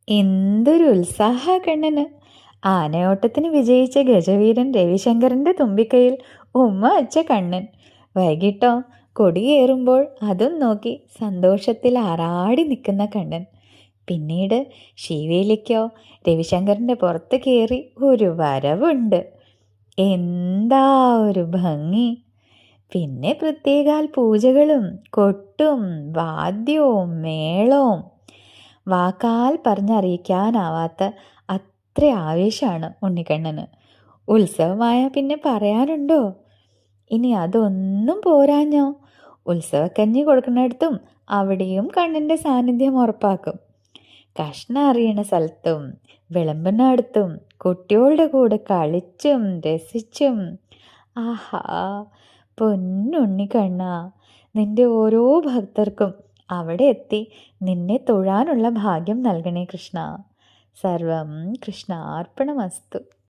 എന്തൊരു ഉത്സാഹ കണ്ണന്! ആനയോട്ടത്തിന് വിജയിച്ച ഗജവീരൻ രവിശങ്കരന്റെ തുമ്പിക്കൈയിൽ ഉമ്മ വച്ച കണ്ണൻ. വൈകിട്ടോ കൊടിയേറുമ്പോൾ അതും നോക്കി സന്തോഷത്തിൽ ആറാടി നിൽക്കുന്ന കണ്ണൻ. പിന്നീട് ശീവേലിക്കോ രവിശങ്കരന്റെ പുറത്ത് കയറി ഒരു വരവുണ്ട്. എന്താ ഒരു ഭംഗി! പിന്നെ പ്രത്യേകാൽ പൂജകളും കൊട്ടും വാദ്യവും മേളവും. വാക്കാൽ പറഞ്ഞറിയിക്കാനാവാത്ത അത്ര ആവേശമാണ് ഉണ്ണിക്കണ്ണന്. ഉത്സവമായ പിന്നെ പറയാനുണ്ടോ? ഇനി അതൊന്നും പോരാഞ്ഞോ, ഉത്സവക്കഞ്ഞി കൊടുക്കുന്നിടത്തും അവിടെയും കണ്ണൻ്റെ സാന്നിധ്യം ഉറപ്പാക്കും. കഷ്ണം അറിയണ സ്ഥലത്തും വിളമ്പുന്നിടത്തും കുട്ടികളുടെ കൂടെ കളിച്ചും രസിച്ചും. ആഹാ, പൊന്നുണ്ണിക്കണ്ണാ, നിന്റെ ഓരോ ഭക്തർക്കും അവിടെ എത്തി നിന്നെ തൊഴാനുള്ള ഭാഗ്യം നൽകണേ കൃഷ്ണ. സർവം കൃഷ്ണാർപ്പണമസ്തു.